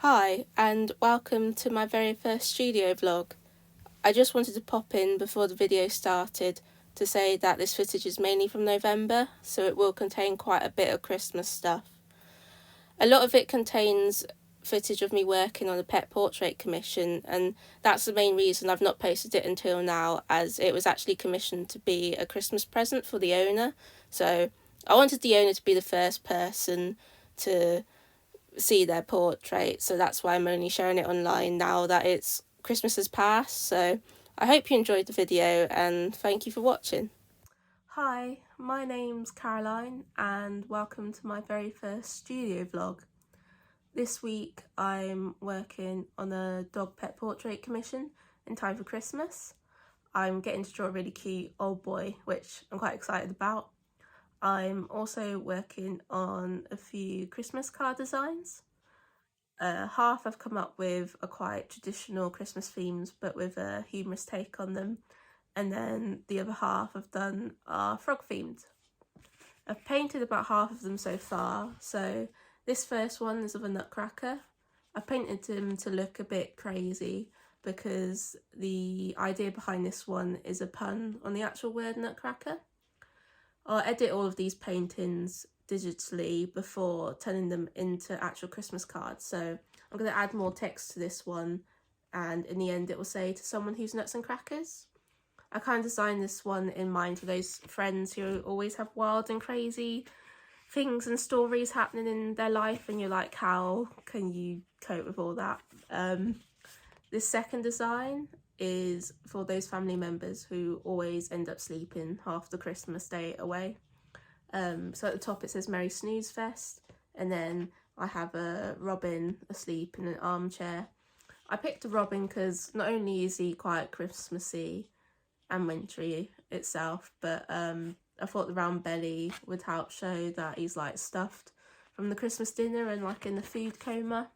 Hi, and welcome to my very first studio vlog. I just wanted to pop in before the video started to say that this footage is mainly from November, so it will contain quite a bit of Christmas stuff. A lot of it contains footage of me working on a pet portrait commission, and that's the main reason I've not posted it until now, as it was actually commissioned to be a Christmas present for the owner. So I wanted the owner to be the first person to see their portrait, so that's why I'm only sharing it online now that it's Christmas has passed. So I hope you enjoyed the video and thank you for watching. Hi, my name's Caroline and welcome to my very first studio vlog. This week I'm working on a dog pet portrait commission in time for Christmas. I'm getting to draw a really cute old boy, which I'm quite excited about. I'm also working on a few Christmas card designs. Half I've come up with are quite traditional Christmas themes but with a humorous take on them, and then the other half I've done are frog themed. I've painted about half of them so far, so this first one is of a nutcracker. I painted him to look a bit crazy because the idea behind this one is a pun on the actual word nutcracker. I'll edit all of these paintings digitally before turning them into actual Christmas cards, so I'm going to add more text to this one, and in the end it will say "to someone who's nuts and crackers." I kind of designed this one in mind for those friends who always have wild and crazy things and stories happening in their life and you're like, how can you cope with all that? This second design is for those family members who always end up sleeping half the Christmas day away. So at the top it says Merry Snooze Fest, and then I have a robin asleep in an armchair. I picked a robin because not only is he quite Christmassy and wintry itself, but I thought the round belly would help show that he's like stuffed from the Christmas dinner and like in the food coma.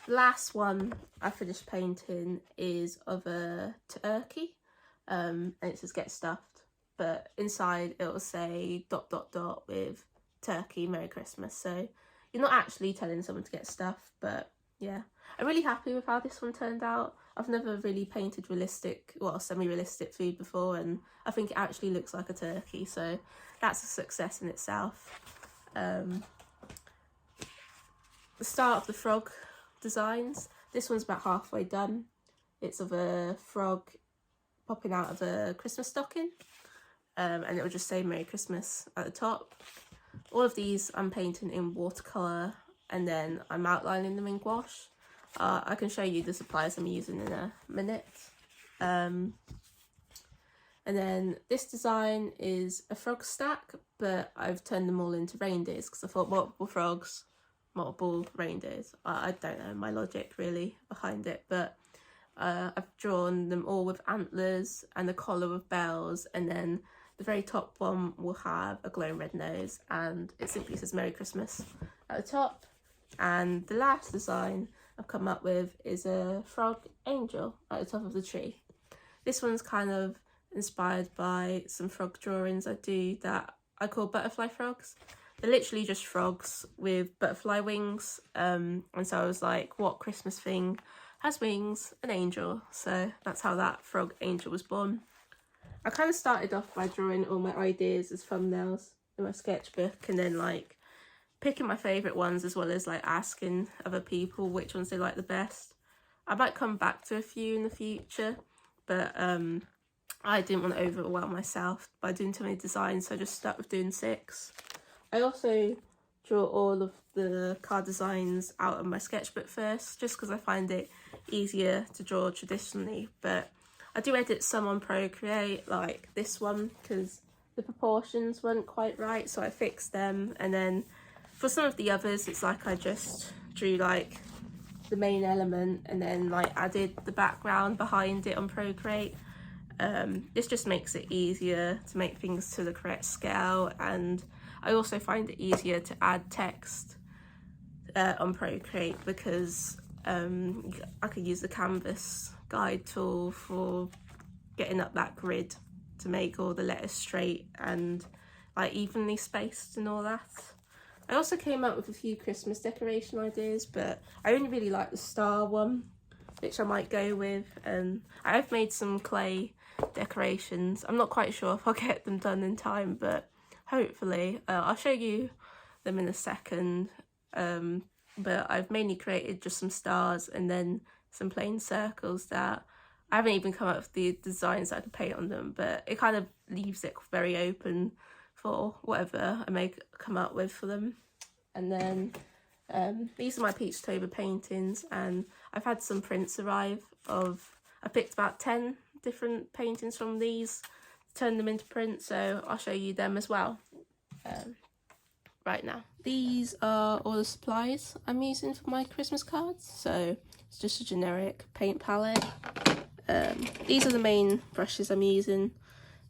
The last one I finished painting is of a turkey, and it says "get stuffed," but inside it will say ... with "turkey, Merry Christmas." So you're not actually telling someone to get stuffed, but yeah. I'm really happy with how this one turned out. I've never really painted realistic, well, semi-realistic food before, and I think it actually looks like a turkey, so that's a success in itself. The start of the frog designs, this one's about halfway done. It's of a frog popping out of a Christmas stocking, and it will just say Merry Christmas at the top. All of these I'm painting in watercolour and then I'm outlining them in gouache. I can show you the supplies I'm using in a minute. And then this design is a frog stack, but I've turned them all into reindeers because I thought multiple frogs, multiple reindeers. I don't know my logic really behind it, but I've drawn them all with antlers and a collar with bells, and then the very top one will have a glowing red nose and it simply says Merry Christmas at the top. And the last design I've come up with is a frog angel at the top of the tree. This one's kind of inspired by some frog drawings I do that I call butterfly frogs. They're literally just frogs with butterfly wings, and so I was like, what Christmas thing has wings? An angel. So that's how that frog angel was born. I kind of started off by drawing all my ideas as thumbnails in my sketchbook, and then like picking my favourite ones as well as like asking other people which ones they like the best. I might come back to a few in the future, but I didn't want to overwhelm myself by doing too many designs, so I just stuck with doing 6. I also draw all of the card designs out of my sketchbook first, just because I find it easier to draw traditionally, but I do edit some on Procreate, like this one, because the proportions weren't quite right, so I fixed them. And then for some of the others, it's like I just drew like the main element and then like added the background behind it on Procreate. This just makes it easier to make things to the correct scale, and I also find it easier to add text on Procreate because I could use the canvas guide tool for getting up that grid to make all the letters straight and like evenly spaced and all that. I also came up with a few Christmas decoration ideas, but I only really like the star one, which I might go with. I have made some clay decorations. I'm not quite sure if I'll get them done in time, but hopefully. I'll show you them in a second. But I've mainly created just some stars and then some plain circles that I haven't even come up with the designs that I can paint on them, but it kind of leaves it very open for whatever I may come up with for them. And then these are my Peachtober paintings, and I've had some prints arrive I picked about 10 different paintings from these, turned them into prints, so I'll show you them as well right now. These are all the supplies I'm using for my Christmas cards, so it's just a generic paint palette. These are the main brushes I'm using.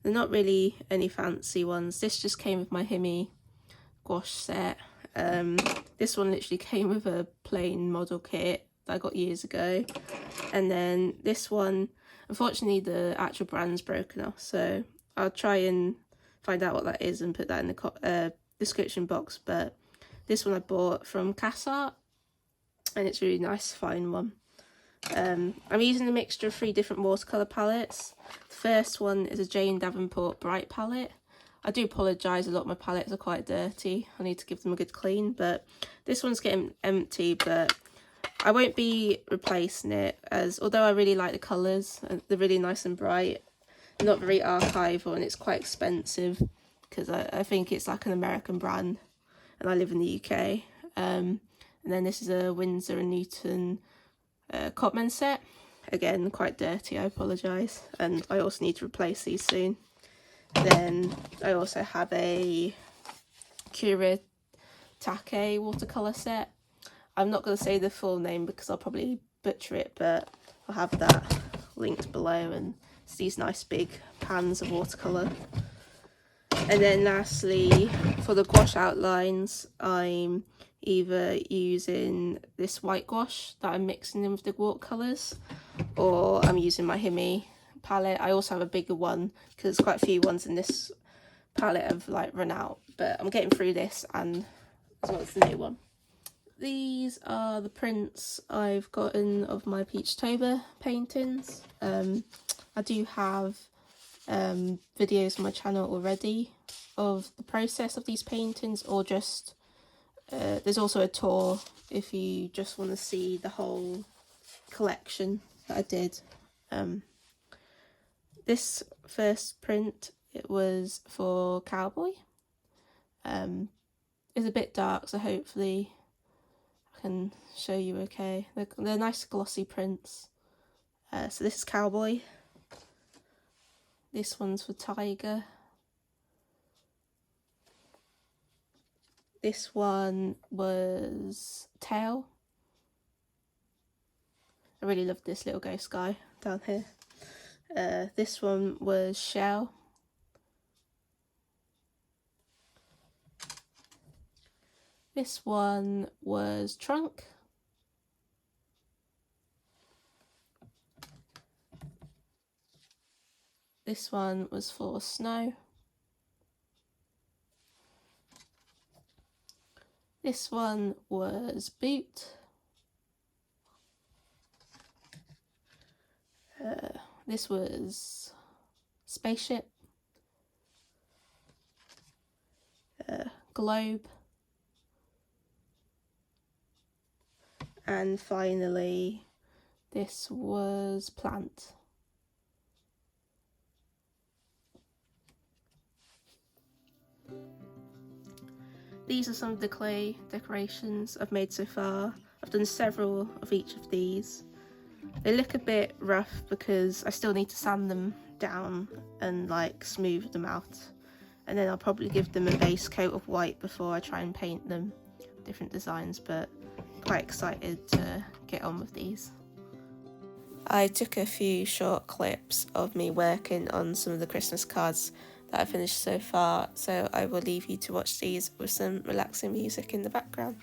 They're not really any fancy ones. This just came with my Himi gouache set. This one literally came with a plain model kit that I got years ago. And then this one, unfortunately the actual brand's broken off, so I'll try and find out what that is and put that in the description box. But this one I bought from Proart, and it's a really nice fine one. I'm using a mixture of 3 different watercolour palettes. The first one is a Jane Davenport Bright palette. I do apologise, a lot of my palettes are quite dirty. I need to give them a good clean, but this one's getting empty, but I won't be replacing it, as although I really like the colours, they're really nice and bright, not very archival, and it's quite expensive because I think it's like an American brand and I live in the UK. And then this is a Windsor and Newton cotman set. Again, quite dirty, I apologise, and I also need to replace these soon. Then I also have a Kuretake watercolour set. I'm not going to say the full name because I'll probably butcher it, but I'll have that linked below, and it's these nice big pans of watercolour. And then lastly, for the gouache outlines, I'm either using this white gouache that I'm mixing in with the watercolours, or I'm using my Himi palette. I also have a bigger one because quite a few ones in this palette have like run out, but I'm getting through this, and as well as the new one. These are the prints I've gotten of my Peachtober paintings. I do have videos on my channel already of the process of these paintings, or just there's also a tour if you just want to see the whole collection that I did. This first print, it was for Cowboy. It's a bit dark, so hopefully I can show you okay. They're nice glossy prints. So this is Cowboy. This one's for Tiger. This one was Tail. I really love this little ghost guy down here. This one was Shell. This one was Trunk. This one was for Snow. This one was Boot. This was Spaceship. Globe. And finally, this was Plant. These are some of the clay decorations I've made so far. I've done several of each of these. They look a bit rough because I still need to sand them down and like smooth them out. And then I'll probably give them a base coat of white before I try and paint them different designs, but quite excited to get on with these. I took a few short clips of me working on some of the Christmas cards that I finished so far, so I will leave you to watch these with some relaxing music in the background.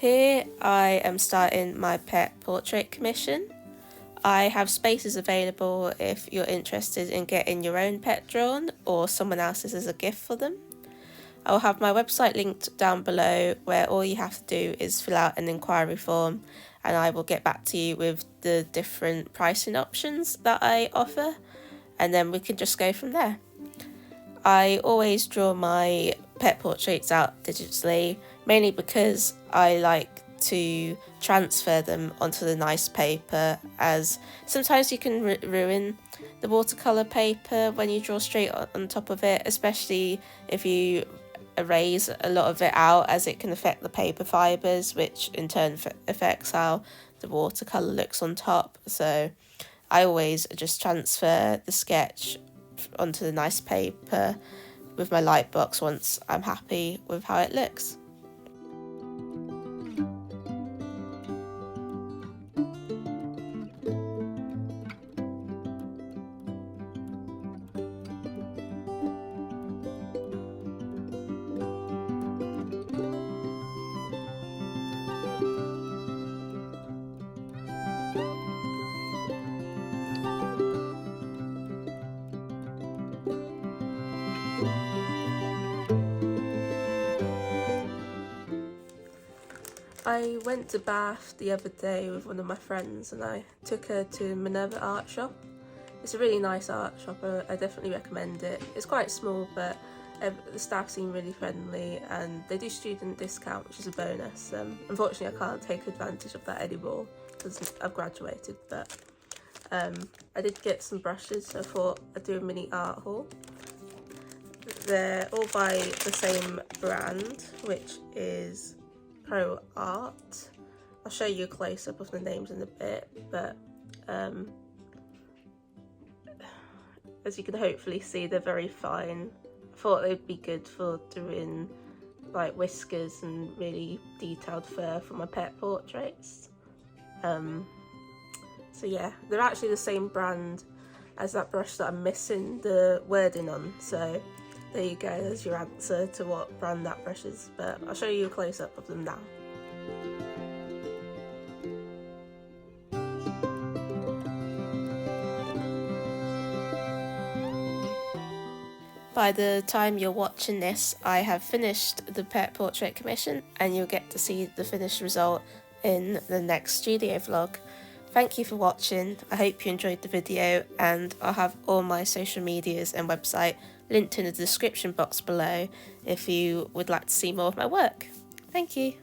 Here I am starting my pet portrait commission. I have spaces available if you're interested in getting your own pet drawn or someone else's as a gift for them. I will have my website linked down below, where all you have to do is fill out an inquiry form and I will get back to you with the different pricing options that I offer, and then we can just go from there. I always draw my pet portraits out digitally, mainly because I like to transfer them onto the nice paper, as sometimes you can ruin the watercolour paper when you draw straight on top of it, especially if you erase a lot of it out, as it can affect the paper fibres, which in turn affects how the watercolour looks on top. So I always just transfer the sketch onto the nice paper with my light box once I'm happy with how it looks. I went to Bath the other day with one of my friends and I took her to Minerva Art Shop. It's a really nice art shop, I definitely recommend it. It's quite small, but the staff seem really friendly and they do student discount, which is a bonus. Unfortunately I can't take advantage of that anymore because I've graduated, but I did get some brushes, so I thought I'd do a mini art haul. They're all by the same brand, which is Proart. I'll show you a close-up of the names in a bit, but as you can hopefully see, they're very fine. I thought they'd be good for doing like whiskers and really detailed fur for my pet portraits. So yeah, they're actually the same brand as that brush that I'm missing the wording on, so there you go, there's your answer to what brand that brush is, but I'll show you a close-up of them now. By the time you're watching this, I have finished the pet portrait commission and you'll get to see the finished result in the next studio vlog. Thank you for watching, I hope you enjoyed the video, and I'll have all my social medias and website linked in the description box below if you would like to see more of my work. Thank you.